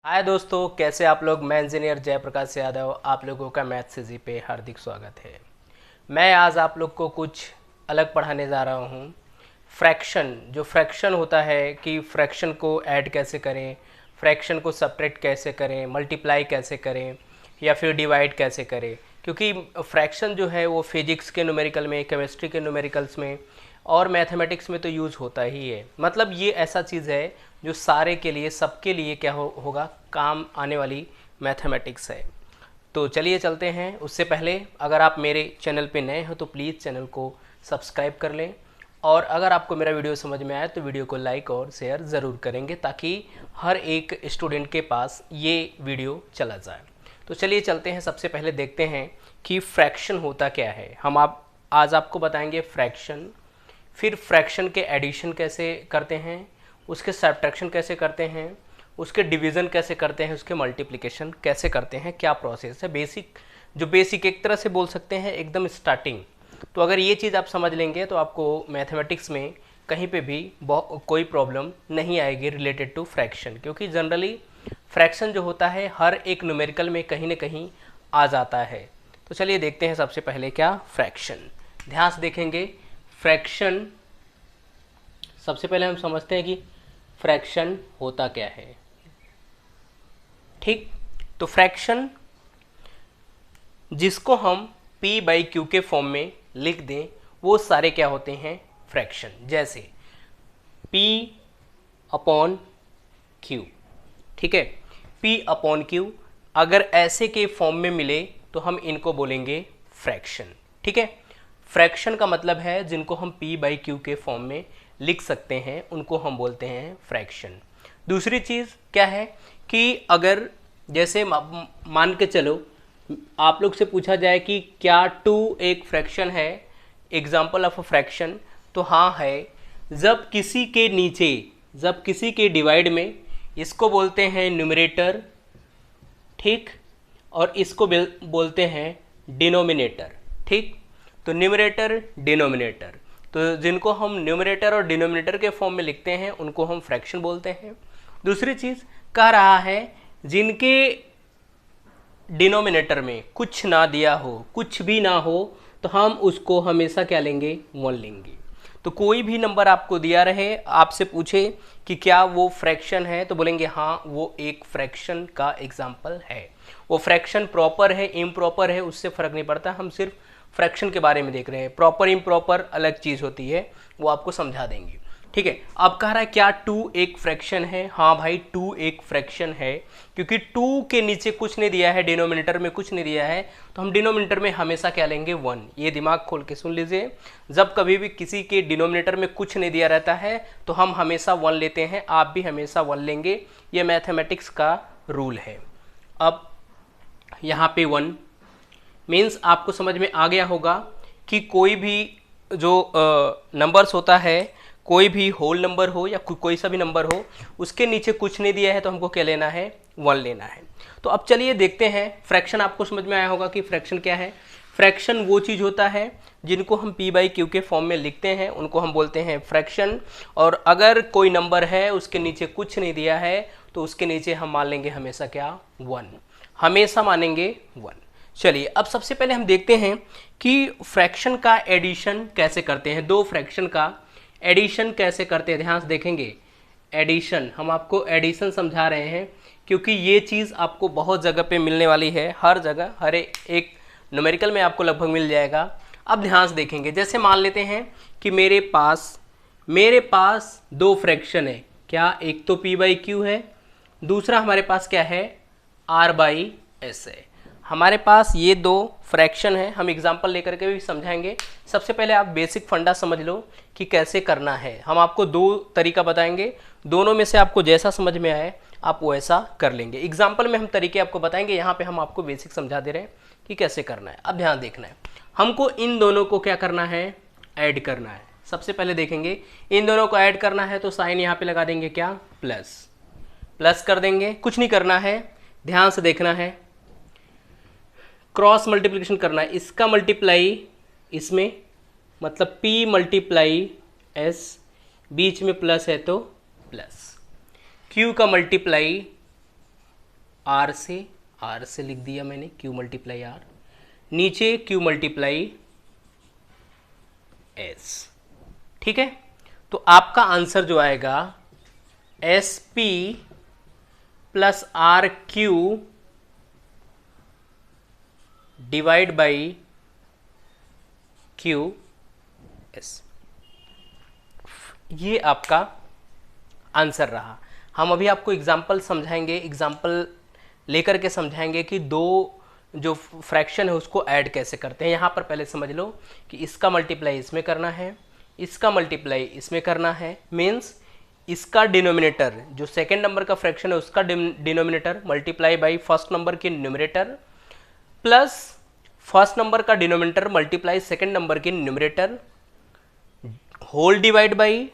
हाय दोस्तों, कैसे आप लोग। मैं इंजीनियर जयप्रकाश यादव, आप लोगों का मैथ से जी पे हार्दिक स्वागत है। मैं आज आप लोग को कुछ अलग पढ़ाने जा रहा हूँ। फ्रैक्शन, जो फ्रैक्शन होता है कि फ्रैक्शन को ऐड कैसे करें, फ्रैक्शन को सब्ट्रैक्ट कैसे करें, मल्टीप्लाई कैसे करें या फिर डिवाइड कैसे करें। क्योंकि फ्रैक्शन जो है वो फिजिक्स के न्यूमेरिकल में, केमिस्ट्री के न्यूमेरिकल्स में और मैथमेटिक्स में तो यूज़ होता ही है। मतलब ये ऐसा चीज़ है जो सारे के लिए, सबके लिए क्या होगा, काम आने वाली मैथमेटिक्स है। तो चलिए चलते हैं। उससे पहले अगर आप मेरे चैनल पे नए हो तो प्लीज़ चैनल को सब्सक्राइब कर लें, और अगर आपको मेरा वीडियो समझ में आए तो वीडियो को लाइक और शेयर ज़रूर करेंगे ताकि हर एक स्टूडेंट के पास ये वीडियो चला जाए। तो चलिए चलते हैं। सबसे पहले देखते हैं कि फ्रैक्शन होता क्या है। आज आपको बताएंगे फ्रैक्शन, फिर फ्रैक्शन के एडिशन कैसे करते हैं, उसके सब्ट्रैक्शन कैसे करते हैं, उसके डिवीज़न कैसे करते हैं, उसके मल्टीप्लिकेशन कैसे करते हैं, क्या प्रोसेस है। बेसिक एक तरह से बोल सकते हैं एकदम स्टार्टिंग। तो अगर ये चीज़ आप समझ लेंगे तो आपको मैथमेटिक्स में कहीं पे भी कोई प्रॉब्लम नहीं आएगी रिलेटेड टू फ्रैक्शन, क्योंकि जनरली फ्रैक्शन जो होता है हर एक न्यूमेरिकल में कहीं ना कहीं आ जाता है। तो चलिए देखते हैं सबसे पहले क्या फ्रैक्शन। ध्यान से देखेंगे फ्रैक्शन। सबसे पहले हम समझते हैं कि फ्रैक्शन होता क्या है। ठीक, तो फ्रैक्शन जिसको हम p बाई क्यू के फॉर्म में लिख दें वो सारे क्या होते हैं, फ्रैक्शन। जैसे p अपॉन q, ठीक है, p अपॉन q अगर ऐसे के फॉर्म में मिले तो हम इनको बोलेंगे फ्रैक्शन। ठीक है, फ्रैक्शन का मतलब है जिनको हम p बाई क्यू के फॉर्म में लिख सकते हैं उनको हम बोलते हैं फ्रैक्शन। दूसरी चीज़ क्या है कि अगर जैसे मान के चलो आप लोग से पूछा जाए कि क्या 2 एक फ्रैक्शन है, एग्जाम्पल ऑफ अ फ्रैक्शन, तो हाँ है। जब किसी के डिवाइड में इसको बोलते हैं न्यूमरेटर, ठीक, और इसको बोलते हैं डिनोमिनेटर। ठीक, तो न्यूमरेटर डिनोमिनेटर, तो जिनको हम न्यूमरेटर और डिनोमिनेटर के फॉर्म में लिखते हैं उनको हम फ्रैक्शन बोलते हैं। दूसरी चीज़ कह रहा है जिनके डिनोमिनेटर में कुछ ना दिया हो, कुछ भी ना हो, तो हम उसको हमेशा क्या लेंगे, 1 लेंगे। तो कोई भी नंबर आपको दिया रहे, आपसे पूछे कि क्या वो फ्रैक्शन है, तो बोलेंगे हाँ वो एक फ्रैक्शन का एग्जाम्पल है। वो फ्रैक्शन प्रॉपर है इम्प्रॉपर है उससे फ़र्क नहीं पड़ता, हम सिर्फ फ्रैक्शन के बारे में देख रहे हैं। प्रॉपर इम्प्रॉपर अलग चीज़ होती है, वो आपको समझा देंगे। ठीक है, अब कह रहा है क्या 2 एक फ्रैक्शन है। हाँ भाई 2 एक फ्रैक्शन है, क्योंकि 2 के नीचे कुछ नहीं दिया है, डिनोमिनेटर में कुछ नहीं दिया है, तो हम डिनोमिनेटर में हमेशा क्या लेंगे, 1। ये दिमाग खोल के सुन लीजिए, जब कभी भी किसी के डिनोमिनेटर में कुछ नहीं दिया रहता है तो हम हमेशा 1 लेते हैं। आप भी हमेशा 1 लेंगे, ये मैथमेटिक्स का रूल है। अब यहाँ पे 1 मीन्स आपको समझ में आ गया होगा कि कोई भी जो नंबर्स होता है, कोई भी होल नंबर हो या कोई सा भी नंबर हो, उसके नीचे कुछ नहीं दिया है तो हमको क्या लेना है, 1 लेना है। तो अब चलिए देखते हैं फ्रैक्शन। आपको समझ में आया होगा कि फ्रैक्शन क्या है। फ्रैक्शन वो चीज़ होता है जिनको हम p बाई क्यू के फॉर्म में लिखते हैं उनको हम बोलते हैं फ्रैक्शन। और अगर कोई नंबर है उसके नीचे कुछ नहीं दिया है तो उसके नीचे हम मान लेंगे हमेशा क्या, 1, हमेशा मानेंगे 1। चलिए अब सबसे पहले हम देखते हैं कि फ्रैक्शन का एडिशन कैसे करते हैं, दो फ्रैक्शन का एडिशन कैसे करते हैं। ध्यान से देखेंगे, एडिशन, हम आपको एडिशन समझा रहे हैं क्योंकि ये चीज़ आपको बहुत जगह पे मिलने वाली है, हर जगह, हर एक न्यूमेरिकल में आपको लगभग मिल जाएगा। अब ध्यान से देखेंगे, जैसे मान लेते हैं कि मेरे पास 2 फ्रैक्शन है। क्या, एक तो p बाई क्यू है, दूसरा हमारे पास क्या है, r बाई एस है। हमारे पास ये 2 फ्रैक्शन है, हम एग्जांपल लेकर के भी समझाएंगे। सबसे पहले आप बेसिक फंडा समझ लो कि कैसे करना है। हम आपको 2 तरीका बताएंगे, दोनों में से आपको जैसा समझ में आए आप वैसा कर लेंगे। एग्जांपल में हम तरीके आपको बताएंगे, यहाँ पे हम आपको बेसिक समझा दे रहे हैं कि कैसे करना है। अब ध्यान देखना है, हमको इन दोनों को क्या करना है, ऐड करना है। सबसे पहले देखेंगे इन दोनों को ऐड करना है तो साइन यहाँ पे लगा देंगे, क्या, प्लस कर देंगे, कुछ नहीं करना है। ध्यान से देखना है, क्रॉस मल्टीप्लिकेशन करना है, इसका मल्टीप्लाई इसमें, मतलब p मल्टीप्लाई s, बीच में प्लस है तो प्लस, q का मल्टीप्लाई आर से लिख दिया मैंने, क्यू मल्टीप्लाई आर, नीचे क्यू मल्टीप्लाई एस। ठीक है, तो आपका आंसर जो आएगा s p plus r q divide by q s, ये आपका आंसर रहा। हम अभी आपको एग्जाम्पल समझाएंगे, एग्जाम्पल लेकर के समझाएंगे कि दो जो फ्रैक्शन है उसको ऐड कैसे करते हैं। यहाँ पर पहले समझ लो कि इसका मल्टीप्लाई इसमें करना है, इसका मल्टीप्लाई इसमें करना है, मीन्स इसका डिनोमिनेटर जो सेकेंड नंबर का फ्रैक्शन है उसका denominator multiply by first number के न्यूमरेटर, प्लस फर्स्ट नंबर का डिनोमिनेटर मल्टीप्लाई सेकेंड नंबर के numerator, whole divide by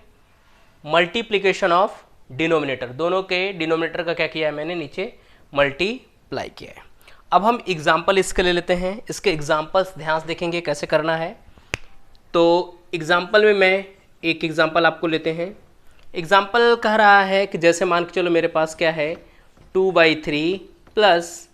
multiplication of denominator. दोनों के डिनोमिनेटर का क्या किया है मैंने, नीचे मल्टीप्लाई किया है। अब हम एग्जाम्पल इसके ले लेते हैं, इसके एग्जाम्पल्स ध्यान से देखेंगे कैसे करना है। तो एग्जाम्पल में मैं एक एग्जाम्पल आपको लेते हैं। एग्जाम्पल कह रहा है कि जैसे मान के चलो मेरे पास क्या है 2/3 प्लस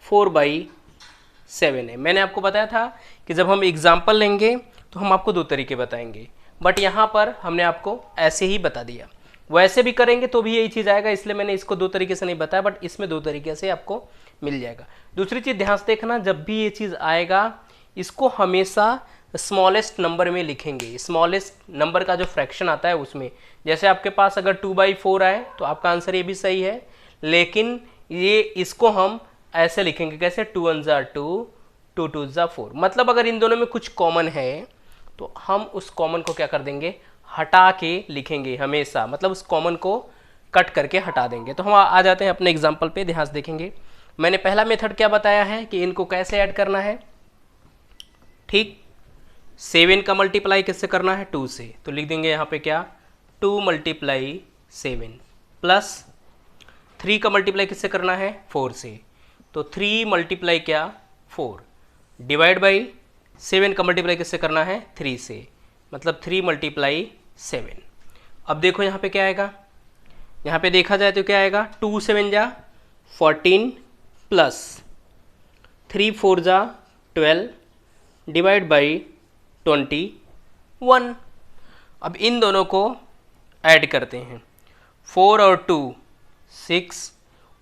4/7 है। मैंने आपको बताया था कि जब हम एग्जाम्पल लेंगे तो हम आपको दो तरीके बताएंगे, बट यहाँ पर हमने आपको ऐसे ही बता दिया। वैसे भी करेंगे तो भी यही चीज़ आएगा, इसलिए मैंने इसको दो तरीके से नहीं बताया, बट इसमें दो तरीके से आपको मिल जाएगा। दूसरी चीज़ ध्यान से देखना, जब भी ये चीज़ आएगा इसको हमेशा स्मॉलेस्ट नंबर में लिखेंगे, स्मॉलेस्ट नंबर का जो फ्रैक्शन आता है उसमें। जैसे आपके पास अगर 2/4 आए तो आपका आंसर ये भी सही है, लेकिन ये इसको हम ऐसे लिखेंगे कैसे, 2 1 ज़ा 2, 2 2 ज़ा 4। मतलब अगर इन दोनों में कुछ कॉमन है तो हम उस कॉमन को क्या कर देंगे, हटा के लिखेंगे हमेशा, मतलब उस कॉमन को कट करके हटा देंगे। तो हम आ जाते हैं अपने एग्जाम्पल पे, ध्यान से देखेंगे। मैंने पहला मेथड क्या बताया है कि इनको कैसे ऐड करना है। ठीक, 7 का मल्टीप्लाई किससे करना है, 2 से, तो लिख देंगे यहाँ पे क्या 2 × 7 प्लस 3 का मल्टीप्लाई किससे करना है, 4 से, तो 3 × क्या 4 डिवाइड बाई 7 का मल्टीप्लाई किससे करना है, 3 से, मतलब 3 × 7। अब देखो यहाँ पे क्या आएगा, यहाँ पे देखा जाए तो क्या आएगा, 2 7 ज़ा 14 प्लस 3 4 ज़ा 12 डिवाइड बाई 21। अब इन दोनों को ऐड करते हैं, 4 और 2 6,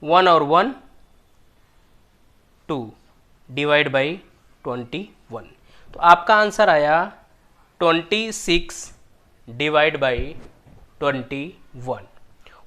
1 और 1 2 डिवाइड बाई 21। तो आपका आंसर आया 26 डिवाइड बाई 21।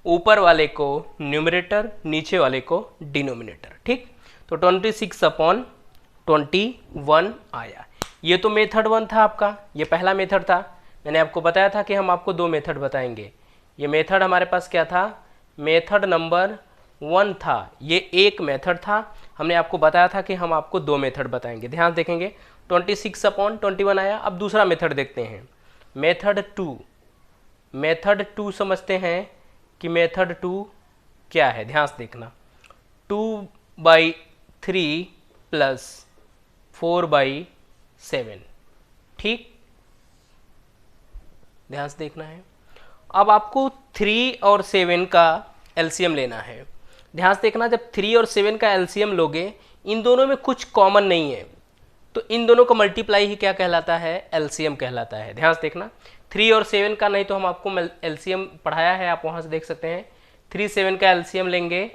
ऊपर वाले को न्यूमरेटर, नीचे वाले को डिनोमिनेटर। ठीक, तो 26/21 आया। ये तो मेथड 1 था आपका, ये पहला मेथड था। मैंने आपको बताया था कि हम आपको दो मेथड बताएंगे। ये मेथड हमारे पास क्या था, मेथड नंबर 1 था, ये एक मेथड था। हमने आपको बताया था कि हम आपको दो मेथड बताएंगे। ध्यान देखेंगे, 26/21 आया। अब दूसरा मेथड देखते हैं, मेथड 2। मेथड 2 समझते हैं कि मेथड 2 क्या है, ध्यान से देखना, 2/3 प्लस 4/7। ठीक, ध्यान से देखना है। अब आपको 3 और 7 का एलसीएम लेना है। ध्यान से देखना, जब 3 और 7 का एलसीएम लोगे, इन दोनों में कुछ कॉमन नहीं है, तो इन दोनों का मल्टीप्लाई ही क्या कहलाता है, एलसीएम कहलाता है। ध्यान से देखना, 3 और 7 का नहीं तो हम आपको एलसीएम पढ़ाया है, आप वहाँ से देख सकते हैं। 3 7 का एलसीएम लेंगे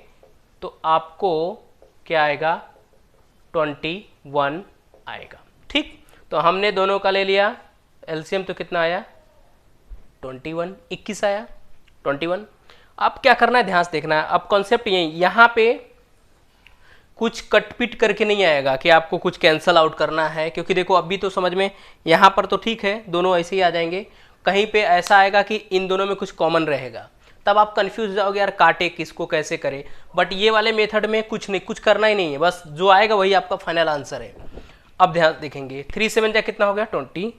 तो आपको क्या आएगा, 21 आएगा। ठीक, तो हमने दोनों का ले लिया एलसीएम, तो कितना आया 21, 21 आया 21। अब क्या करना है, ध्यान से देखना है। अब कॉन्सेप्ट यही, यहाँ पे कुछ कटपिट करके नहीं आएगा कि आपको कुछ कैंसल आउट करना है, क्योंकि देखो अभी तो समझ में, यहाँ पर तो ठीक है, दोनों ऐसे ही आ जाएंगे। कहीं पे ऐसा आएगा कि इन दोनों में कुछ कॉमन रहेगा, तब आप कंफ्यूज हो जाओगे, यार काटे किसको कैसे करें। बट ये वाले मेथड में कुछ नहीं, कुछ करना ही नहीं है, बस जो आएगा वही आपका फाइनल आंसर है। अब ध्यान देखेंगे, 3 7 कितना हो गया 21।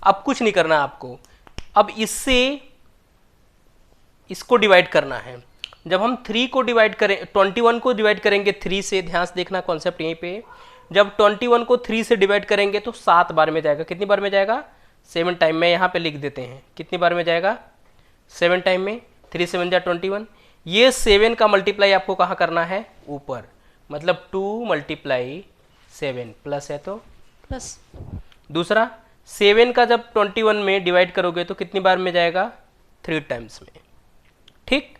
अब कुछ नहीं करना आपको, अब इससे इसको डिवाइड करना है। जब हम 3 को डिवाइड करें, 21 को डिवाइड करेंगे 3 से, ध्यान से देखना कॉन्सेप्ट यहीं पे, जब 21 को 3 से डिवाइड करेंगे तो 7 बार में जाएगा। कितनी बार में जाएगा, 7 टाइम में। यहाँ पे लिख देते हैं कितनी बार में जाएगा, 7 टाइम में। 3 7 × 21, ये 7 का मल्टीप्लाई आपको कहाँ करना है, ऊपर, मतलब 2 मल्टीप्लाई 7 प्लस है तो प्लस। दूसरा 7 का जब 21 में डिवाइड करोगे तो कितनी बार में जाएगा, 3 टाइम्स में, ठीक,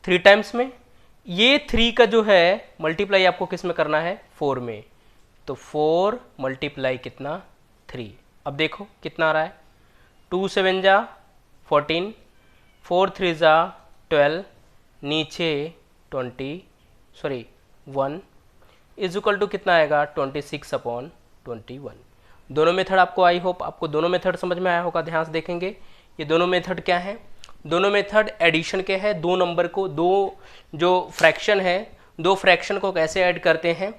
3 टाइम्स में। ये 3 का जो है मल्टीप्लाई आपको किस में करना है, 4 में, तो 4 मल्टीप्लाई कितना, 3। अब देखो कितना आ रहा है, 2 7 जा 14, 4 3 जा 12, नीचे 1 इज इक्वल टू कितना आएगा, 26/21। दोनों मेथड आपको, आई होप आपको दोनों मेथड समझ में आया होगा। ध्यान से देखेंगे ये दोनों मेथड क्या है, दोनों मेथड एडिशन के हैं। दो नंबर को, दो जो फ्रैक्शन है, दो फ्रैक्शन को कैसे ऐड करते हैं,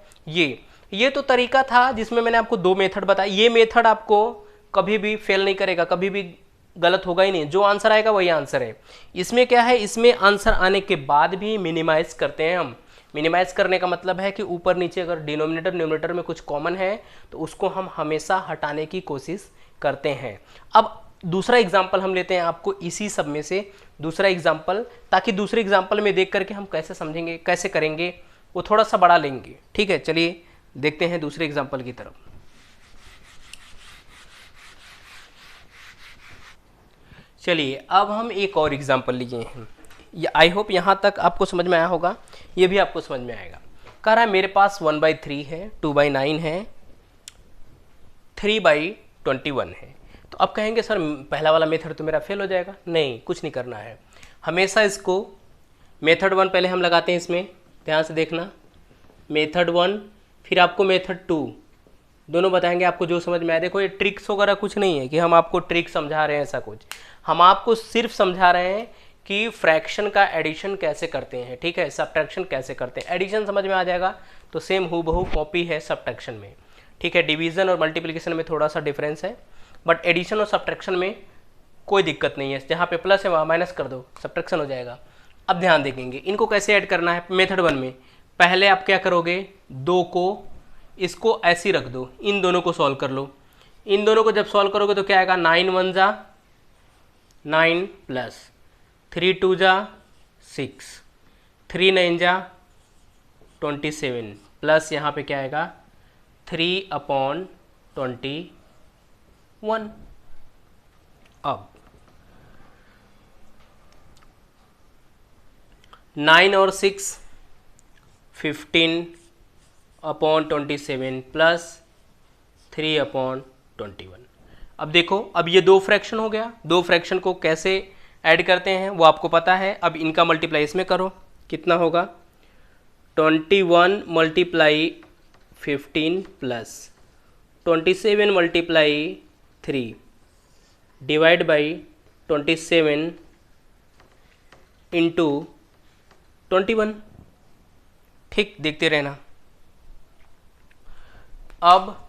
ये तो तरीका था जिसमें मैंने आपको दो मेथड बताए। ये मेथड आपको कभी भी फेल नहीं करेगा, कभी भी गलत होगा ही नहीं, जो आंसर आएगा वही आंसर है। इसमें क्या है, इसमें आंसर आने के बाद भी मिनिमाइज करते हैं हम। मिनिमाइज करने का मतलब है कि ऊपर नीचे अगर डिनोमिनेटर न्यूमरेटर में कुछ कॉमन है तो उसको हम हमेशा हटाने की कोशिश करते हैं। अब दूसरा एग्जाम्पल हम लेते हैं आपको इसी सब में से दूसरा एग्जाम्पल, ताकि दूसरे एग्जाम्पल में देख करके हम कैसे समझेंगे, कैसे करेंगे, वो थोड़ा सा बड़ा लेंगे। ठीक है, चलिए देखते हैं दूसरे एग्जाम्पल की तरफ। चलिए अब हम एक और एग्जाम्पल लिए हैं। आई होप यहाँ तक आपको समझ में आया होगा, ये भी आपको समझ में आएगा। कह रहा है मेरे पास 1/3 है, 2/9 है, 3/21 है। तो अब कहेंगे सर पहला वाला मेथड तो मेरा फेल हो जाएगा। नहीं, कुछ नहीं करना है, हमेशा इसको मेथड 1 पहले हम लगाते हैं इसमें, ध्यान से देखना, मेथड 1 फिर आपको मेथड 2, दोनों बताएंगे आपको जो समझ में आए। देखो ये ट्रिक्स वगैरह कुछ नहीं है कि हम आपको ट्रिक समझा रहे हैं, ऐसा कुछ, हम आपको सिर्फ समझा रहे हैं कि फ्रैक्शन का एडिशन कैसे करते हैं, ठीक है, सब्ट्रैक्शन कैसे करते हैं। एडिशन समझ में आ जाएगा तो सेम हूबहू कॉपी है सब्ट्रैक्शन में, ठीक है। डिवीजन और मल्टीप्लिकेशन में थोड़ा सा डिफरेंस है, बट एडिशन और सब्ट्रैक्शन में कोई दिक्कत नहीं है, जहाँ पे प्लस है वहाँ माइनस कर दो, सब्ट्रैक्शन हो जाएगा। अब ध्यान देखेंगे इनको कैसे ऐड करना है। मेथड 1 में पहले आप क्या करोगे, 2 को इसको ऐसे ही रख दो, इन दोनों को सॉल्व कर लो। इन दोनों को जब सॉल्व करोगे तो क्या आएगा, 9 1 जा 9 प्लस 3 2 जा 6, 3 9 जा 27 प्लस यहाँ पे क्या आएगा 3/21। अब 9 और 6 15/27 प्लस 3/21। अब देखो, अब ये दो फ्रैक्शन हो गया, दो फ्रैक्शन को कैसे ऐड करते हैं वो आपको पता है। अब इनका मल्टीप्लाई इसमें करो, कितना होगा, 21 multiply 15 plus 27 multiply 3 divide by 27 into 21। ठीक, देखते रहना। अब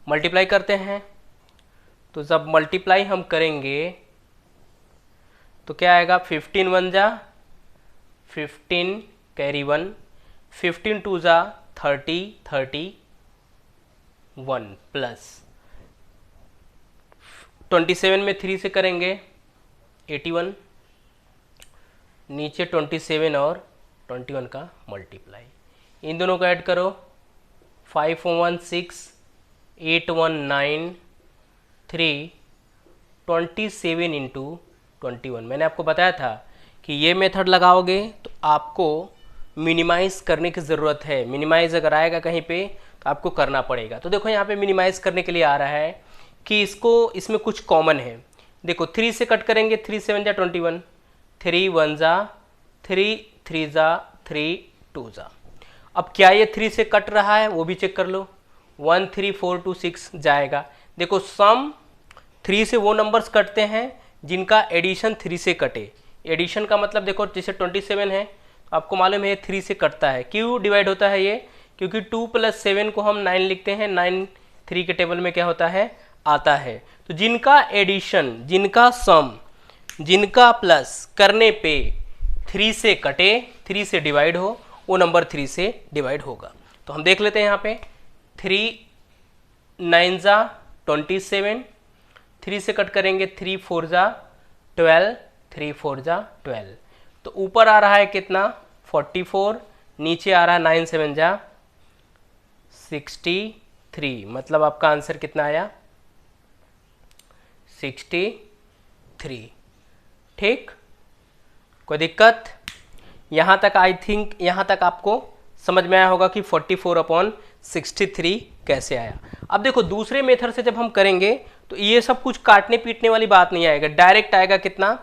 मल्टीप्लाई करते हैं, तो जब मल्टीप्लाई हम करेंगे तो क्या आएगा, 15 1 जा 15 कैरी 1, 15 2 जा 30 31 प्लस 27 में 3 से करेंगे 81, नीचे 27 और 21 का मल्टीप्लाई, इन दोनों को ऐड करो, 5 1 6 8 1 9 3 27 इंटू 21। मैंने आपको बताया था कि ये मेथड लगाओगे तो आपको मिनिमाइज़ करने की ज़रूरत है। मिनिमाइज़ अगर आएगा कहीं पे तो आपको करना पड़ेगा। तो देखो यहाँ पे मिनिमाइज़ करने के लिए आ रहा है कि इसमें कुछ कॉमन है। देखो 3 से कट करेंगे, 3 7 जा 21, 3 1 जा 3 3 जा 3 2 जा। अब क्या ये 3 से कट रहा है वो भी चेक कर लो, 1 3 4 2 6 जाएगा। देखो सम 3 से वो नंबर्स कटते हैं जिनका एडिशन 3 से कटे। एडिशन का मतलब देखो जैसे 27 है, आपको मालूम है 3 से कटता है। क्यों डिवाइड होता है ये, क्योंकि 2 + 7 को हम 9 लिखते हैं, 9 3 के टेबल में क्या होता है, आता है। तो जिनका एडिशन, जिनका सम, जिनका प्लस करने पे 3 से कटे, 3 से डिवाइड हो, वो नंबर 3 से डिवाइड होगा। तो हम देख लेते हैं यहाँ पे 3 9 जा 27, 3 से कट करेंगे 3 4 जा 12, 3 4 जा 12। तो ऊपर आ रहा है कितना 44, नीचे आ रहा है 9 7 जा 63, मतलब आपका आंसर कितना आया 63। ठीक, कोई दिक्कत? यहाँ तक आई थिंक यहाँ तक आपको समझ में आया होगा कि 44/63 कैसे आया। अब देखो दूसरे मेथड से जब हम करेंगे तो ये सब कुछ काटने पीटने वाली बात नहीं आएगा, डायरेक्ट आएगा कितना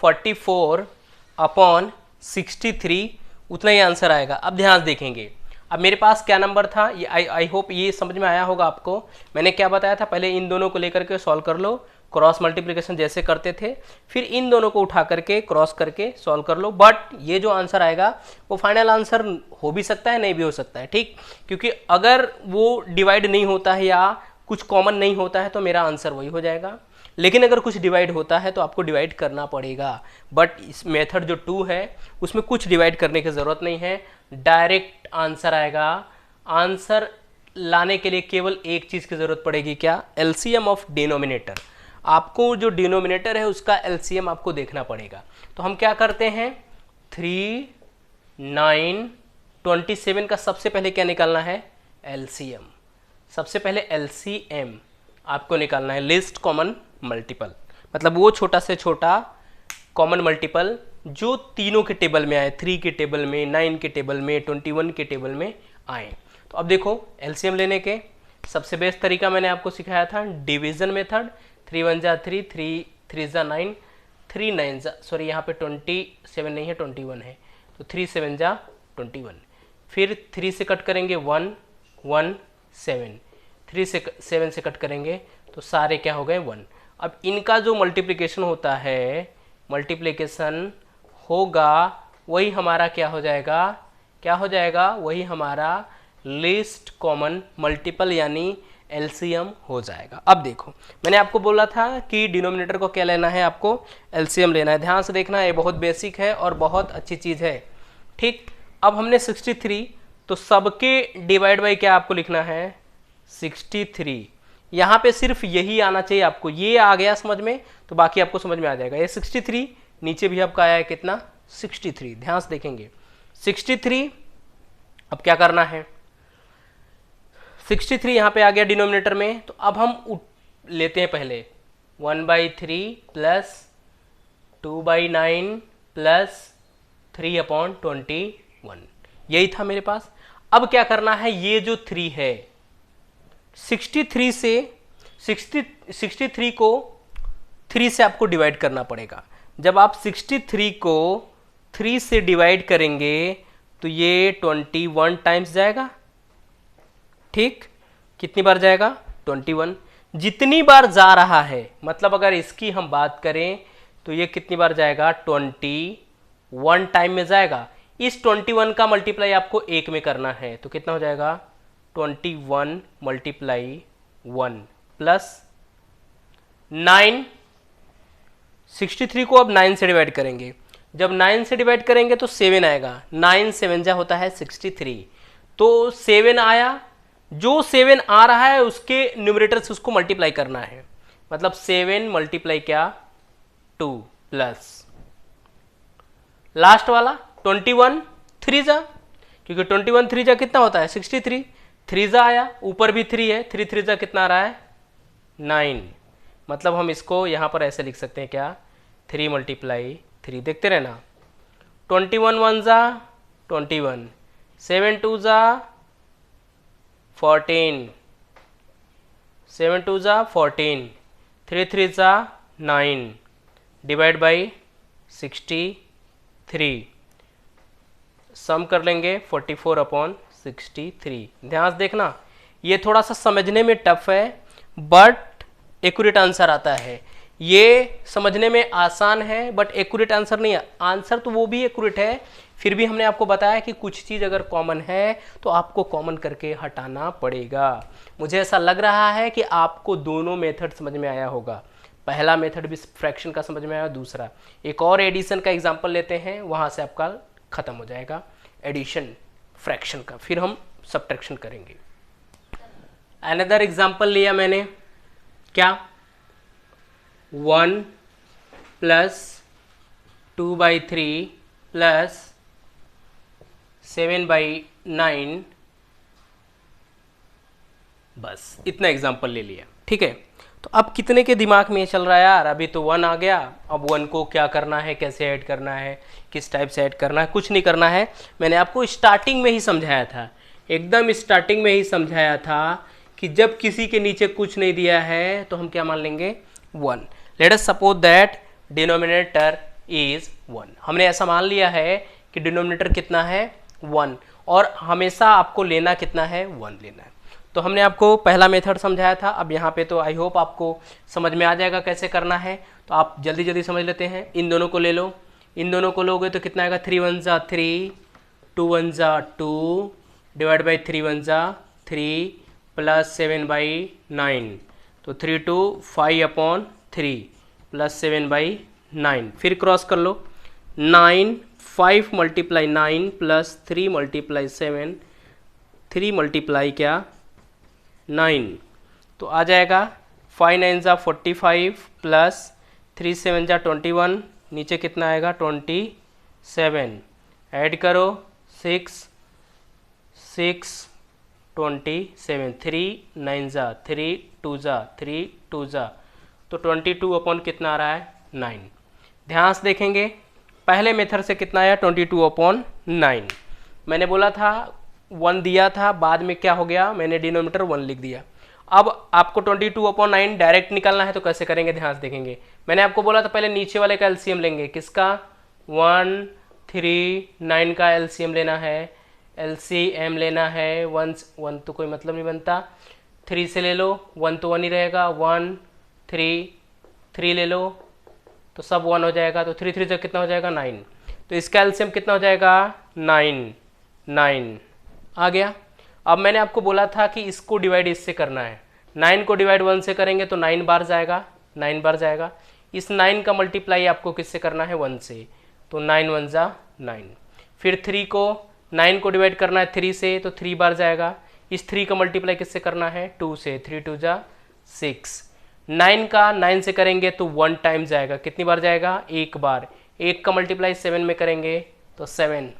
44/63, उतना ही आंसर आएगा। अब ध्यान देखेंगे, अब मेरे पास क्या नंबर था, ये आई होप ये समझ में आया होगा आपको। मैंने क्या बताया था, पहले इन दोनों को लेकर के सॉल्व कर लो, क्रॉस मल्टीप्लिकेशन जैसे करते थे, फिर इन दोनों को उठा करके क्रॉस करके सॉल्व कर लो। बट ये जो आंसर आएगा वो फाइनल आंसर हो भी सकता है, नहीं भी हो सकता है। ठीक, क्योंकि अगर वो डिवाइड नहीं होता है या कुछ कॉमन नहीं होता है तो मेरा आंसर वही हो जाएगा, लेकिन अगर कुछ डिवाइड होता है तो आपको डिवाइड करना पड़ेगा। बट इस मेथड जो 2 है उसमें कुछ डिवाइड करने की ज़रूरत नहीं है, डायरेक्ट आंसर आएगा। आंसर लाने के लिए केवल एक चीज़ की ज़रूरत पड़ेगी, क्या, एलसीएम ऑफ डिनोमिनेटर। आपको जो डिनोमिनेटर है उसका एलसीएम आपको देखना पड़ेगा। तो हम क्या करते हैं, 3 9 27 का सबसे पहले क्या निकालना है, एलसीएम। सबसे पहले एलसीएम आपको निकालना है, लिस्ट कॉमन मल्टीपल, मतलब वो छोटा से छोटा कॉमन मल्टीपल जो तीनों के टेबल में आए, 3 के टेबल में, 9 के टेबल में, 21 के टेबल में आए। तो अब देखो एलसीएम लेने के सबसे बेस्ट तरीका मैंने आपको सिखाया था, डिवीजन मेथड। 3 1 जा 3, 3 3 जा 9, 3 9 जा, सॉरी यहाँ पे 27 नहीं है 21 है, तो 3 7 जा 21। फिर 3 से कट करेंगे 1 1 7, 3 से 7 से कट करेंगे तो सारे क्या हो गए 1। अब इनका जो मल्टीप्लिकेशन होता है, मल्टीप्लिकेशन होगा वही हमारा क्या हो जाएगा, क्या हो जाएगा, वही हमारा लिस्ट कॉमन मल्टीपल यानी एलसीएम हो जाएगा। अब देखो मैंने आपको बोला था कि डिनोमिनेटर को क्या लेना है, आपको एलसीएम लेना है। ध्यान से देखना, ये बहुत बेसिक है और बहुत अच्छी चीज़ है। ठीक, अब हमने 63, तो सबके डिवाइड बाई क्या आपको लिखना है 63। यहाँ पे सिर्फ यही आना चाहिए आपको, ये आ गया समझ में तो बाकी आपको समझ में आ जाएगा। ये 63, नीचे भी आपका आया है कितना 63। ध्यान से देखेंगे 63। अब क्या करना है, 63 यहाँ पे आ गया डिनोमिनेटर में, तो अब हम लेते हैं पहले 1/3 प्लस 2/9 प्लस 3/21, यही था मेरे पास। अब क्या करना है, ये जो 3 है 63 से 63 को 3 से आपको डिवाइड करना पड़ेगा। जब आप 63 को 3 से डिवाइड करेंगे तो ये 21 टाइम्स जाएगा। ठीक, कितनी बार जाएगा 21। जितनी बार जा रहा है, मतलब अगर इसकी हम बात करें तो ये कितनी बार जाएगा 21 टाइम में जाएगा। इस 21 का मल्टीप्लाई आपको 1 में करना है, तो कितना हो जाएगा 21 × 1 प्लस 9। 63 को अब 9 से डिवाइड करेंगे, जब 9 से डिवाइड करेंगे तो 7 आएगा। 9 7 जा होता है 63, तो 7 आया। जो 7 आ रहा है उसके न्यूमरेटर से उसको मल्टीप्लाई करना है, मतलब 7 मल्टीप्लाई क्या 2 प्लस लास्ट वाला 21 3 जा, क्योंकि 21 3 जा कितना होता है 63, 3 जा आया, ऊपर भी 3 है, 3 3 जा कितना आ रहा है 9। मतलब हम इसको यहाँ पर ऐसे लिख सकते हैं क्या 3 × 3, देखते रहे ना, 21 1 जा 21, 7 2 जा 14, 7 2 जा 14, 3 3 जा 9, डिवाइड बाई 63, सम कर लेंगे 44/63। ध्यान से देखना, ये थोड़ा सा समझने में टफ है बट एक्यूरेट आंसर आता है। ये समझने में आसान है बट एक्यूरेट आंसर नहीं है। आंसर तो वो भी एक्यूरेट है, फिर भी हमने आपको बताया कि कुछ चीज़ अगर कॉमन है तो आपको कॉमन करके हटाना पड़ेगा। मुझे ऐसा लग रहा है कि आपको दोनों मेथड समझ में आया होगा। पहला मेथड भी फ्रैक्शन का समझ में आया, दूसरा एक और एडिशन का एग्जांपल लेते हैं, वहाँ से आपका ख़त्म हो जाएगा एडिशन फ्रैक्शन का, फिर हम सब्ट्रैक्शन करेंगे। अनदर एग्जांपल लिया मैंने, क्या 1 + 2/3 प्लस 7/9, बस इतना एग्जाम्पल ले लिया। ठीक है, तो अब कितने के दिमाग में चल रहा है यार, अभी तो 1 आ गया, अब 1 को क्या करना है, कैसे ऐड करना है, किस टाइप से ऐड करना है, कुछ नहीं करना है। मैंने आपको स्टार्टिंग में ही समझाया था, एकदम स्टार्टिंग में ही समझाया था कि जब किसी के नीचे कुछ नहीं दिया है तो हम क्या मान लेंगे, 1। Let us suppose that denominator is 1। हमने ऐसा मान लिया है कि डिनोमिनेटर कितना है, 1, और हमेशा आपको लेना कितना है, 1 लेना है। तो हमने आपको पहला मेथड समझाया था। अब यहाँ पे तो आई होप आपको समझ में आ जाएगा कैसे करना है, तो आप जल्दी जल्दी समझ लेते हैं। इन दोनों को ले लो, इन दोनों को लोगे तो कितना आएगा, 3 1 जा 3, 2 1 जा 2, डिवाइड बाई 3 1 जा 3 प्लस 7/9, तो 3 2 5/3 प्लस 7/9। फिर क्रॉस कर लो, 9 5 × 9 प्लस 3 × 7, 3 मल्टीप्लाई क्या 9, तो आ जाएगा 5 9 जा 45 प्लस 3 7 जा 21, नीचे कितना आएगा 27, ऐड करो 6 6 27, 3 9 जा 3 2 जा 3 2 जा, तो 22 अपॉन कितना आ रहा है, 9। ध्यान से देखेंगे, पहले मेथड से कितना आया, 22/9। मैंने बोला था 1 दिया था, बाद में क्या हो गया, मैंने डिनोमिनेटर 1 लिख दिया। अब आपको 22/9 डायरेक्ट निकालना है, तो कैसे करेंगे, ध्यान से देखेंगे। मैंने आपको बोला था पहले नीचे वाले का एलसीएम लेंगे, किसका, 1 3 9 का एलसीएम लेना है, एलसीएम लेना है। 1 तो कोई मतलब नहीं बनता, 3 से ले लो, 1 तो 1 ही रहेगा, 1 3 3 ले लो तो सब 1 हो जाएगा, तो 3 3 से कितना हो जाएगा, 9, तो इसका एलसीएम कितना हो जाएगा, 9 9 आ गया। अब मैंने आपको बोला था कि इसको डिवाइड इससे करना है, 9 को डिवाइड 1 से करेंगे तो 9 बार जाएगा, 9 बार जाएगा। इस 9 का मल्टीप्लाई आपको किससे करना है, 1 से, तो 9 1 जा 9। फिर 3 को 9 को डिवाइड करना है 3 से, तो 3 बार जाएगा। इस 3 का मल्टीप्लाई किससे करना है, 2 से, 3 2 जा 6। 9 का 9 से करेंगे तो 1 टाइम जाएगा, कितनी बार जाएगा, 1 बार। 1 का मल्टीप्लाई 7 में करेंगे तो 7।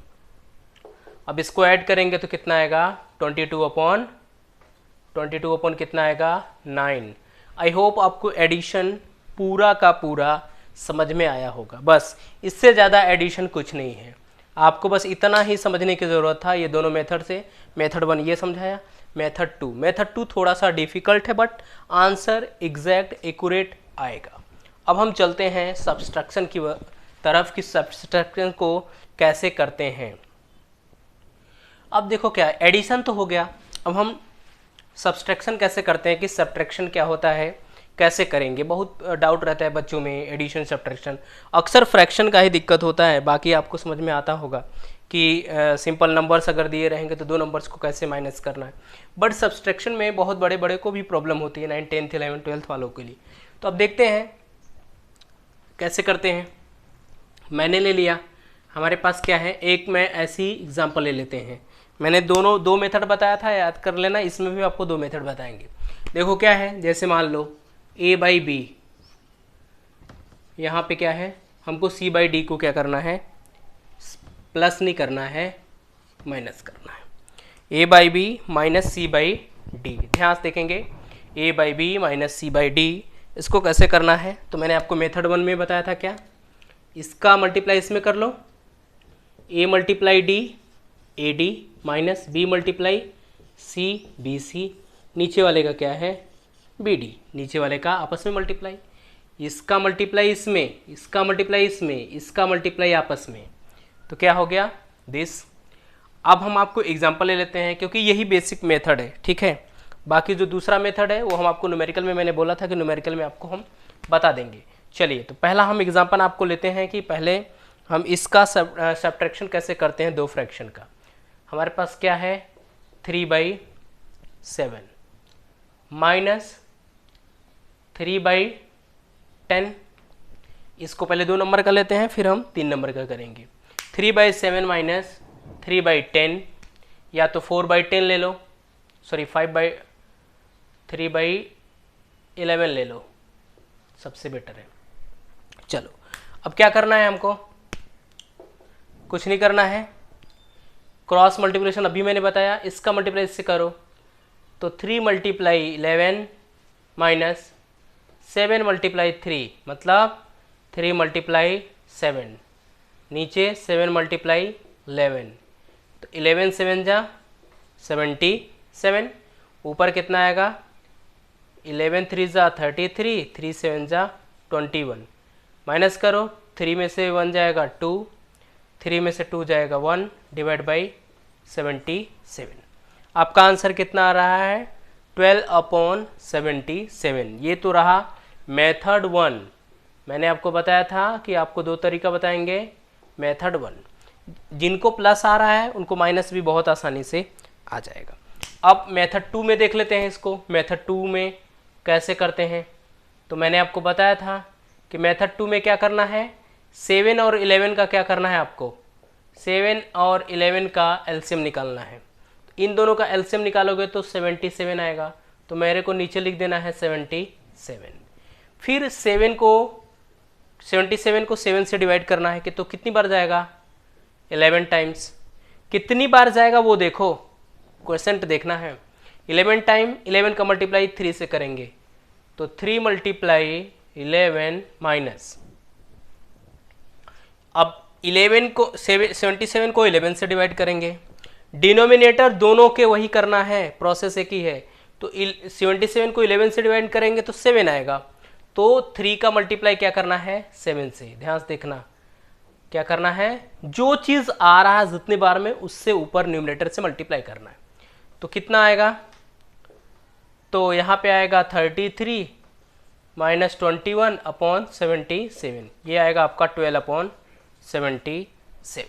अब इसको ऐड करेंगे तो कितना आएगा, 22/22 कितना आएगा, 9। आई होप आपको एडिशन पूरा का पूरा समझ में आया होगा। बस इससे ज़्यादा एडिशन कुछ नहीं है, आपको बस इतना ही समझने की ज़रूरत था। ये दोनों मेथड से, मेथड 1 ये समझाया, मेथड 2 थोड़ा सा डिफ़िकल्ट है, बट आंसर एग्जैक्ट एक्यूरेट आएगा। अब हम चलते हैं सब्सट्रैक्शन की तरफ कि सब्सट्रैक्शन को कैसे करते हैं। अब देखो क्या, एडिशन तो हो गया, अब हम सब्सट्रैक्शन कैसे करते हैं, कि सब्ट्रैक्शन क्या होता है, कैसे करेंगे। बहुत डाउट रहता है बच्चों में एडिशन सब्ट्रैक्शन, अक्सर फ्रैक्शन का ही दिक्कत होता है, बाकी आपको समझ में आता होगा कि सिंपल नंबर्स अगर दिए रहेंगे तो 2 नंबर्स को कैसे माइनस करना है। बट सब्सट्रैक्शन में बहुत बड़े बड़े को भी प्रॉब्लम होती है, 9 10th 11th 12th वालों के लिए। तो अब देखते हैं कैसे करते हैं। मैंने ले लिया, हमारे पास क्या है, एक मैं ऐसी एग्जाम्पल ले लेते हैं। मैंने दो मेथड बताया था, याद कर लेना, इसमें भी आपको 2 मेथड बताएंगे। देखो क्या है, जैसे मान लो a/b, यहाँ पे क्या है, हमको c/d को क्या करना है, प्लस नहीं करना है, माइनस करना है। a/b माइनस c/d, ध्यान से देखेंगे, a/b माइनस c/d, इसको कैसे करना है। तो मैंने आपको मेथड 1 में बताया था, क्या, इसका मल्टीप्लाई इसमें कर लो, a × d AD minus b × c BC, नीचे वाले का क्या है, BD, नीचे वाले का आपस में मल्टीप्लाई, इसका मल्टीप्लाई इसमें, इसका मल्टीप्लाई इसमें, इसका मल्टीप्लाई आपस में, तो क्या हो गया, दिस। अब हम आपको एग्जांपल ले लेते हैं, क्योंकि यही बेसिक मेथड है, ठीक है। बाकी जो दूसरा मेथड है वो हम आपको न्यूमेरिकल में, मैंने बोला था कि न्यूमेरिकल में आपको हम बता देंगे। चलिए, तो पहला हम एग्जांपल आपको लेते हैं कि पहले हम इसका सब्ट्रैक्शन कैसे करते हैं 2 फ्रैक्शन का। हमारे पास क्या है, 3/7 माइनस 3/10, इसको पहले 2 नंबर का लेते हैं, फिर हम 3 नंबर का करेंगे। 3/7 माइनस 3/10, या तो 4/10 ले लो, सॉरी 3/11 ले लो, सबसे बेटर है। चलो, अब क्या करना है हमको, कुछ नहीं करना है, क्रॉस मल्टीप्लिकेशन अभी मैंने बताया, इसका मल्टीप्लाई इससे करो तो 3 मल्टीप्लाई 11 माइनस 7 मल्टीप्लाई 3 मतलब 3 मल्टीप्लाई 7, नीचे 7 मल्टीप्लाई 11 तो 11 7 जा 77, ऊपर कितना आएगा 11 3 जा 33, 3 7 जा 21, माइनस करो 3 में से 1 जाएगा 2, 3 में से 2 जाएगा 1 डिवाइड बाई 77। आपका आंसर कितना आ रहा है 12/77। ये तो रहा मेथड 1। मैंने आपको बताया था कि आपको 2 तरीका बताएंगे। मेथड 1 जिनको प्लस आ रहा है उनको माइनस भी बहुत आसानी से आ जाएगा। अब मेथड 2 में देख लेते हैं इसको। मेथड 2 में कैसे करते हैं, तो मैंने आपको बताया था कि मेथड 2 में क्या करना है, 7 और 11 का क्या करना है आपको, 7 और 11 का एलसीएम निकालना है। इन दोनों का एलसीएम निकालोगे तो 77 आएगा, तो मेरे को नीचे लिख देना है 77। फिर 77 को 7 से डिवाइड करना है कि तो कितनी बार जाएगा 11 टाइम्स। कितनी बार जाएगा वो देखो, क्वेश्चन देखना है। 11 टाइम 11 का मल्टीप्लाई 3 से करेंगे तो 3 मल्टीप्लाई 11 माइनस, अब 11 को 77 को 11 से डिवाइड करेंगे। डिनोमिनेटर दोनों के वही करना है, प्रोसेस एक ही है। तो 77 को 11 से डिवाइड करेंगे तो 7 आएगा, तो 3 का मल्टीप्लाई क्या करना है 7 से। ध्यान से देखना क्या करना है, जो चीज़ आ रहा है जितने बार में उससे ऊपर न्यूमरेटर से मल्टीप्लाई करना है। तो कितना आएगा, तो यहाँ पे आएगा 33 माइनस 21/77, ये आएगा आपका 12/77।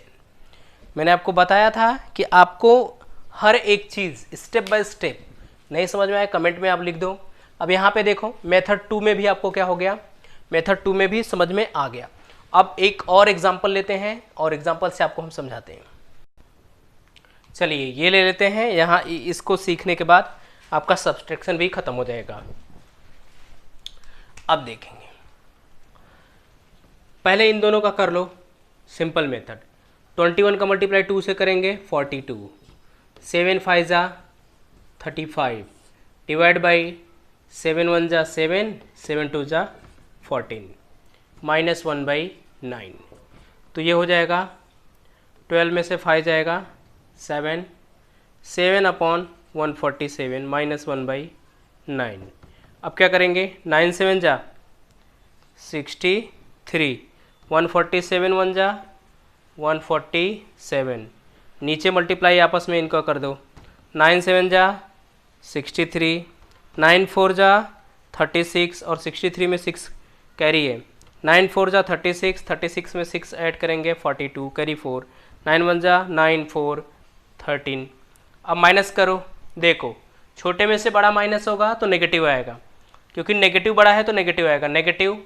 मैंने आपको बताया था कि आपको हर एक चीज़ स्टेप बाय स्टेप, नहीं समझ में आया कमेंट में आप लिख दो। अब यहाँ पे देखो मेथड 2 में भी आपको क्या हो गया, मेथड 2 में भी समझ में आ गया। अब एक और एग्जाम्पल लेते हैं और एग्जाम्पल से आपको हम समझाते हैं। चलिए ये ले लेते हैं, यहाँ इसको सीखने के बाद आपका सब्सट्रैक्शन भी खत्म हो जाएगा। अब देखेंगे, पहले इन दोनों का कर लो सिंपल मेथड। 21 का मल्टीप्लाई 2 से करेंगे 42, 7 5 जा 35 डिवाइड बाई 7 1 जा 7, 7 2 जा 14 माइनस 1/9, तो ये हो जाएगा 12 में से 5 जाएगा 7, 7/147 माइनस 1/9। अब क्या करेंगे, 9 7 जा 63, 147 1 जा 147, नीचे मल्टीप्लाई आपस में इनका कर दो, 9 7 जा 63, 9 4 जा 36 और 63 में 6 कैरी है, 9 4 जा 36, 36 में 6 ऐड करेंगे 42 कैरी 4, 9 1 जा 9 4 13। अब माइनस करो, देखो छोटे में से बड़ा माइनस होगा तो नेगेटिव आएगा, क्योंकि नेगेटिव बड़ा है तो नेगेटिव आएगा। नेगेटिव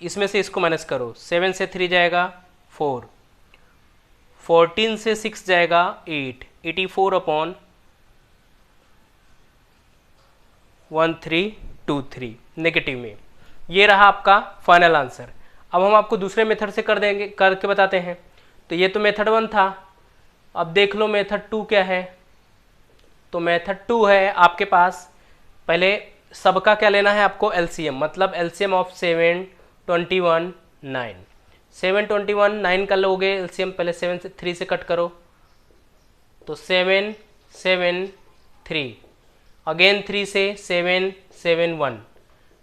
इसमें से इसको माइनस करो, 7 से 3 जाएगा 4, 14 से 6 जाएगा 8, 84/1323 नेगेटिव में। ये रहा आपका फाइनल आंसर। अब हम आपको दूसरे मेथड से कर देंगे, करके बताते हैं। तो ये तो मेथड 1 था, अब देख लो मेथड 2 क्या है। तो मेथड 2 है आपके पास, पहले सबका क्या लेना है आपको एलसीएम, मतलब एलसीएम ऑफ 7 21 9, 7 21 9 का लोगे एलसीएम, पहले 7 से 3 से कट करो तो 7 7 3, अगेन 3 से 7 7 1,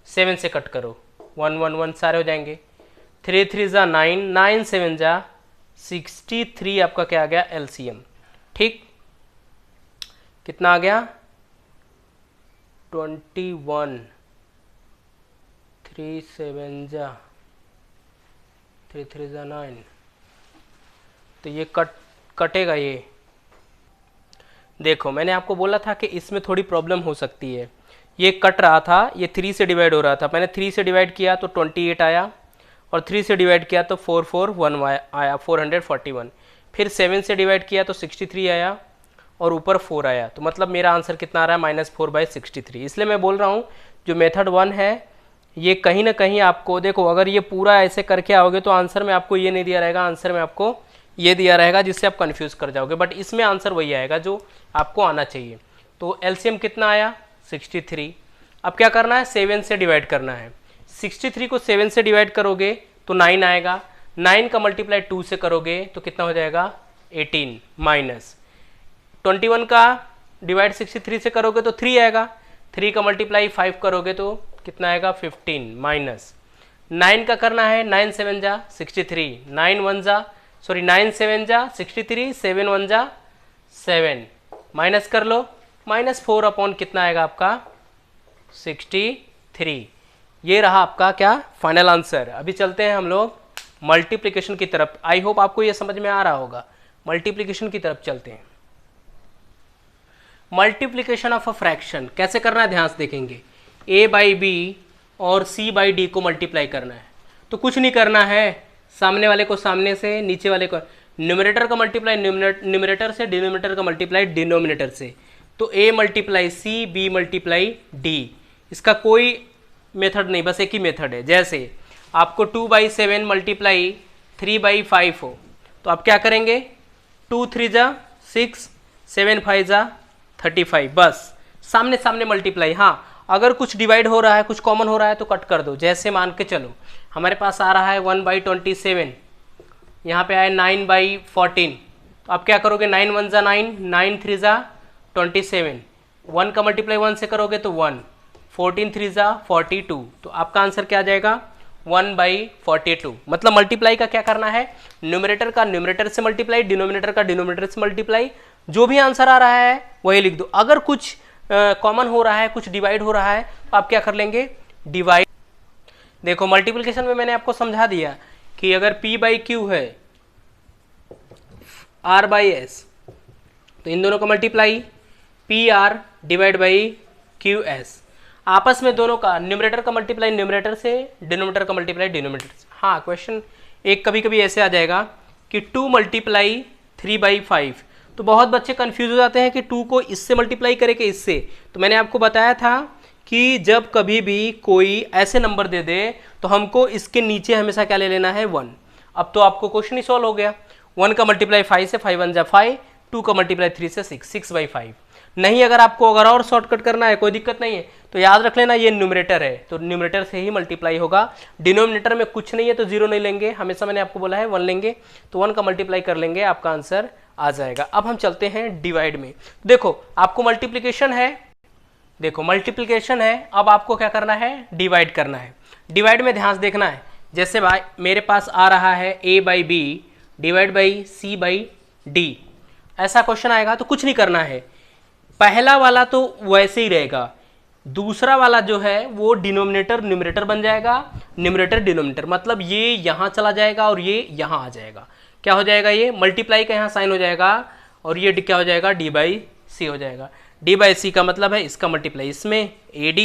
7 से कट करो 1 1 1 सारे हो जाएंगे, 3 3 जा 9, 9 7 जा 63 आपका क्या आ गया एलसीएम। ठीक, कितना आ गया 21, 3 7 जा 3 3 जा 9, तो ये कटेगा ये। देखो मैंने आपको बोला था कि इसमें थोड़ी प्रॉब्लम हो सकती है, ये कट रहा था, ये 3 से डिवाइड हो रहा था, मैंने 3 से डिवाइड किया तो 28 आया और 3 से डिवाइड किया तो 441 आया 441, फिर 7 से डिवाइड किया तो 63 आया और ऊपर 4 आया, तो मतलब मेरा आंसर कितना आ रहा है -4/63। इसलिए मैं बोल रहा हूँ जो मेथड 1 है ये कहीं ना कहीं आपको, देखो अगर ये पूरा ऐसे करके आओगे तो आंसर में आपको ये नहीं दिया रहेगा, आंसर में आपको ये दिया रहेगा जिससे आप कंफ्यूज कर जाओगे, बट इसमें आंसर वही आएगा जो आपको आना चाहिए। तो एलसीएम कितना आया 63। अब क्या करना है 7 से डिवाइड करना है। 63 को 7 से डिवाइड करोगे तो 9 आएगा, 9 का मल्टीप्लाई 2 से करोगे तो कितना हो जाएगा 18, माइनस 21 का डिवाइड 63 से करोगे तो 3 आएगा, 3 का मल्टीप्लाई 5 करोगे तो कितना आएगा 15, माइनस 9 का करना है, 9 7 जा 63, 9 7 जा 63, 7 1 जा 7, माइनस कर लो, -4 अपॉन कितना आएगा आपका 63। ये रहा आपका क्या फाइनल आंसर। अभी चलते हैं हम लोग मल्टीप्लिकेशन की तरफ। आई होप आपको ये समझ में आ रहा होगा। मल्टीप्लिकेशन की तरफ चलते हैं। मल्टीप्लिकेशन ऑफ अ फ्रैक्शन कैसे करना है ध्यान से देखेंगे। a बाई बी और c बाई डी को मल्टीप्लाई करना है, तो कुछ नहीं करना है, सामने वाले को सामने से, नीचे वाले को न्यूमरेटर का मल्टीप्लाई न्यूमरेटर से, डिनोमिनेटर का मल्टीप्लाई डिनोमिनेटर से। तो a multiply c, b multiply d, इसका कोई मेथड नहीं, बस एक ही मेथड है। जैसे आपको 2/7 मल्टीप्लाई 3/5 हो तो आप क्या करेंगे 2 3 जा 6, 7 5 जा 35, बस सामने सामने मल्टीप्लाई। हाँ अगर कुछ डिवाइड हो रहा है, कुछ कॉमन हो रहा है तो कट कर दो। जैसे मान के चलो हमारे पास आ रहा है 1/27, यहाँ पे आए 9/14, तो आप क्या करोगे 9 1 जा 9, 9 3 जा 27, 1 का मल्टीप्लाई 1 से करोगे तो 1, 14 3 जा 42, तो आपका आंसर क्या आ जाएगा 1/42। मतलब मल्टीप्लाई का क्या करना है, न्यूमरेटर का न्यूमरेटर से मल्टीप्लाई, डिनोमिनेटर का डिनोमिनेटर से मल्टीप्लाई, जो भी आंसर आ रहा है वही लिख दो। अगर कुछ कॉमन हो रहा है, कुछ डिवाइड हो रहा है तो आप क्या कर लेंगे डिवाइड। देखो मल्टीप्लिकेशन में मैंने आपको समझा दिया कि अगर p/q है r/s तो इन दोनों का multiply PR divide by QS, आपस में दोनों का न्यूमरेटर का मल्टीप्लाई न्यूमरेटर से, डिनोमिनेटर का मल्टीप्लाई डिनोमिनेटर से। हाँ क्वेश्चन एक कभी कभी ऐसे आ जाएगा कि 2 मल्टीप्लाई 3/5, तो बहुत बच्चे कंफ्यूज हो जाते हैं कि 2 को इससे मल्टीप्लाई करे कि इससे। तो मैंने आपको बताया था कि जब कभी भी कोई ऐसे नंबर दे दे तो हमको इसके नीचे हमेशा क्या ले लेना है 1। अब तो आपको क्वेश्चन ही सॉल्व हो गया। 1 का मल्टीप्लाई 5 से 5 1 जा 5, 2 का मल्टीप्लाई 3 से 6, 6/5। नहीं अगर आपको अगर और शॉर्टकट करना है कोई दिक्कत नहीं है, तो याद रख लेना ये न्यूमरेटर है तो न्यूमरेटर से ही मल्टीप्लाई होगा। डिनोमिनेटर में कुछ नहीं है तो 0 नहीं लेंगे, हमेशा मैंने आपको बोला है 1 लेंगे, तो 1 का मल्टीप्लाई कर लेंगे, आपका आंसर आ जाएगा। अब हम चलते हैं डिवाइड में। देखो आपको मल्टीप्लिकेशन है, देखो मल्टीप्लिकेशन है, अब आपको क्या करना है डिवाइड करना है। डिवाइड में ध्यान से देखना है। जैसे भाई मेरे पास आ रहा है a/b डिवाइड बाई c/d, ऐसा क्वेश्चन आएगा तो कुछ नहीं करना है, पहला वाला तो वैसे ही रहेगा, दूसरा वाला जो है वो डिनोमिनेटर न्यूमरेटर बन जाएगा, न्यूमरेटर डिनोमिनेटर, मतलब ये यहाँ चला जाएगा और ये यहाँ आ जाएगा। क्या हो जाएगा ये मल्टीप्लाई का यहाँ साइन हो जाएगा और ये क्या हो जाएगा d/c हो जाएगा। d/c का मतलब है इसका मल्टीप्लाई इसमें AD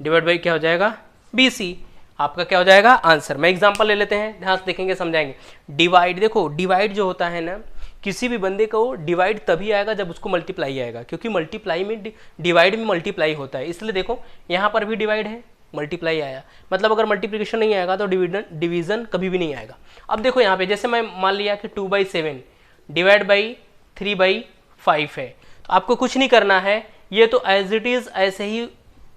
डिवाइड बाई क्या हो जाएगा BC, आपका क्या हो जाएगा आंसर। मैं एग्जांपल ले लेते हैं, ध्यान से देखेंगे समझाएंगे। डिवाइड, देखो डिवाइड जो होता है ना, किसी भी बंदे को डिवाइड तभी आएगा जब उसको मल्टीप्लाई आएगा, क्योंकि मल्टीप्लाई में डिवाइड में मल्टीप्लाई होता है। इसलिए देखो यहाँ पर भी डिवाइड है, मल्टीप्लाई आया, मतलब अगर मल्टीप्लिकेशन नहीं आएगा तो डिवीजन कभी भी नहीं आएगा। अब देखो यहाँ पे जैसे मैं मान लिया कि 2/7 डिवाइड बाई 3/5 है, तो आपको कुछ नहीं करना है, ये तो एज इट इज ऐसे ही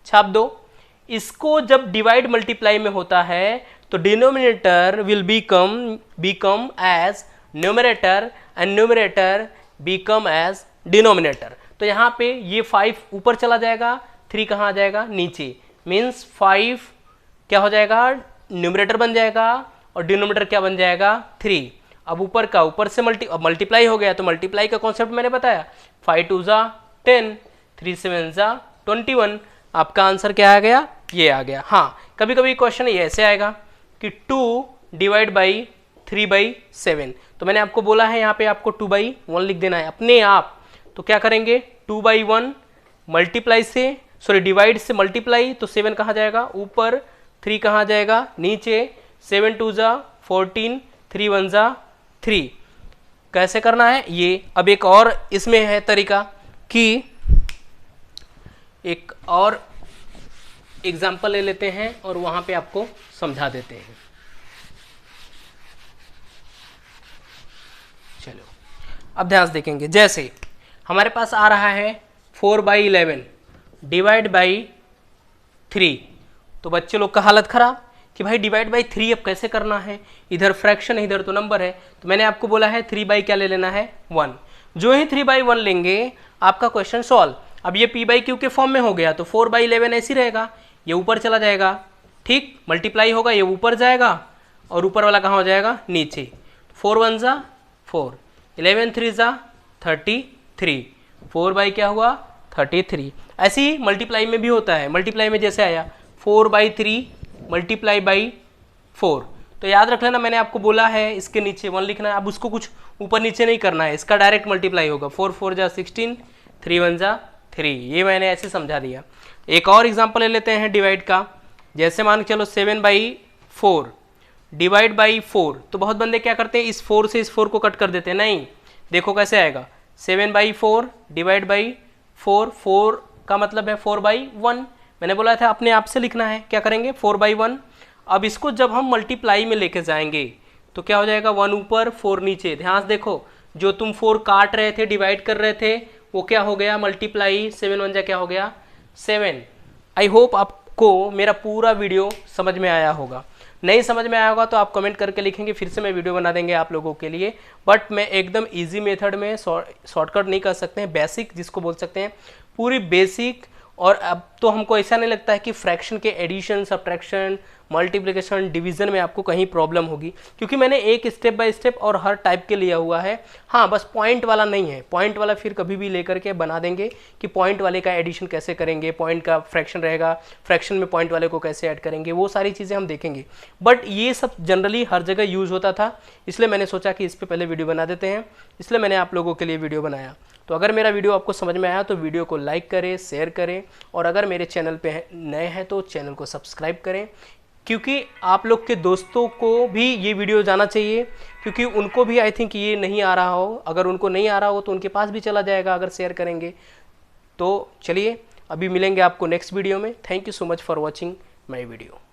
छाप दो। इसको जब डिवाइड मल्टीप्लाई में होता है तो denominator will become as numerator and numerator become as denominator. तो यहाँ पे ये 5 ऊपर चला जाएगा, 3 कहाँ आ जाएगा नीचे, मीन्स 5 क्या हो जाएगा न्यूमरेटर बन जाएगा और डिनोमिनेटर क्या बन जाएगा 3। अब ऊपर का ऊपर से मल्टीप्लाई हो गया, तो मल्टीप्लाई का कॉन्सेप्ट मैंने बताया, 5 2 जा 10, 3 7 जा 21, आपका आंसर क्या आ गया ये आ गया। हाँ कभी कभी क्वेश्चन ये ऐसे आएगा कि 2 डिवाइड बाई 3/7, तो मैंने आपको बोला है यहाँ पे आपको 2/1 लिख देना है अपने आप। तो क्या करेंगे 2/1 मल्टीप्लाई से, सॉरी डिवाइड से मल्टीप्लाई, तो 7 कहाँ जाएगा ऊपर, 3 कहाँ जाएगा नीचे, 7 2 जा 14, 3 1 जा 3। कैसे करना है ये, अब एक और इसमें है तरीका कि एक और एग्जाम्पल ले लेते हैं और वहाँ पे आपको समझा देते हैं। अब ध्यान से देखेंगे, जैसे हमारे पास आ रहा है 4/11 डिवाइड बाई 3, तो बच्चे लोग का हालत खराब कि भाई डिवाइड बाई 3 अब कैसे करना है, इधर फ्रैक्शन है इधर तो नंबर है। तो मैंने आपको बोला है 3 बाई क्या ले लेना है 1, जो ही 3/1 लेंगे आपका क्वेश्चन सॉल्व। अब ये p बाई क्यू के फॉर्म में हो गया तो 4/11 ऐसे ही रहेगा, ये ऊपर चला जाएगा, ठीक, मल्टीप्लाई होगा, ये ऊपर जाएगा और ऊपर वाला कहाँ हो जाएगा नीचे। 4 1 जा 4, 11 3 जा 33, 4 बाई क्या हुआ 33। ऐसे ही मल्टीप्लाई में भी होता है, मल्टीप्लाई में जैसे आया 4/3 मल्टीप्लाई बाई 4, तो याद रख लेना मैंने आपको बोला है इसके नीचे 1 लिखना है। अब उसको कुछ ऊपर नीचे नहीं करना है, इसका डायरेक्ट मल्टीप्लाई होगा, 4 4 जा 16, 3 1 जा 3, ये मैंने ऐसे समझा दिया। एक और एग्जांपल ले लेते हैं डिवाइड का, जैसे मान के चलो 7/4 डिवाइड बाई 4, तो बहुत बंदे क्या करते हैं इस 4 से इस 4 को कट कर देते हैं, नहीं देखो कैसे आएगा 7/4 डिवाइड बाई 4, 4 का मतलब है 4/1, मैंने बोला था अपने आप से लिखना है, क्या करेंगे 4/1। अब इसको जब हम मल्टीप्लाई में लेके जाएंगे तो क्या हो जाएगा 1 ऊपर 4 नीचे। ध्यान से देखो, जो तुम 4 काट रहे थे डिवाइड कर रहे थे वो क्या हो गया मल्टीप्लाई, 7 1 जा क्या हो गया 7। आई होप आपको मेरा पूरा वीडियो समझ में आया होगा, नहीं समझ में आया होगा तो आप कमेंट करके लिखेंगे, फिर से मैं वीडियो बना देंगे आप लोगों के लिए। बट मैं एकदम इजी मेथड में शॉर्टकट नहीं कर सकते हैं, बेसिक जिसको बोल सकते हैं पूरी बेसिक। और अब तो हमको ऐसा नहीं लगता है कि फ्रैक्शन के एडिशन सब्ट्रैक्शन मल्टीप्लिकेशन डिवीजन में आपको कहीं प्रॉब्लम होगी, क्योंकि मैंने एक स्टेप बाय स्टेप और हर टाइप के लिया हुआ है। हाँ बस पॉइंट वाला नहीं है, पॉइंट वाला फिर कभी भी लेकर के बना देंगे कि पॉइंट वाले का एडिशन कैसे करेंगे, पॉइंट का फ्रैक्शन रहेगा, फ्रैक्शन में पॉइंट वाले को कैसे ऐड करेंगे, वो सारी चीज़ें हम देखेंगे। बट ये सब जनरली हर जगह यूज़ होता था, इसलिए मैंने सोचा कि इस पर पहले वीडियो बना देते हैं, इसलिए मैंने आप लोगों के लिए वीडियो बनाया। तो अगर मेरा वीडियो आपको समझ में आया तो वीडियो को लाइक करें, शेयर करें, और अगर मेरे चैनल पे नए हैं तो चैनल को सब्सक्राइब करें, क्योंकि आप लोग के दोस्तों को भी ये वीडियो जाना चाहिए, क्योंकि उनको भी आई थिंक ये नहीं आ रहा हो, अगर उनको नहीं आ रहा हो तो उनके पास भी चला जाएगा अगर शेयर करेंगे। तो चलिए अभी मिलेंगे आपको नेक्स्ट वीडियो में। Thank you so much for watching my video.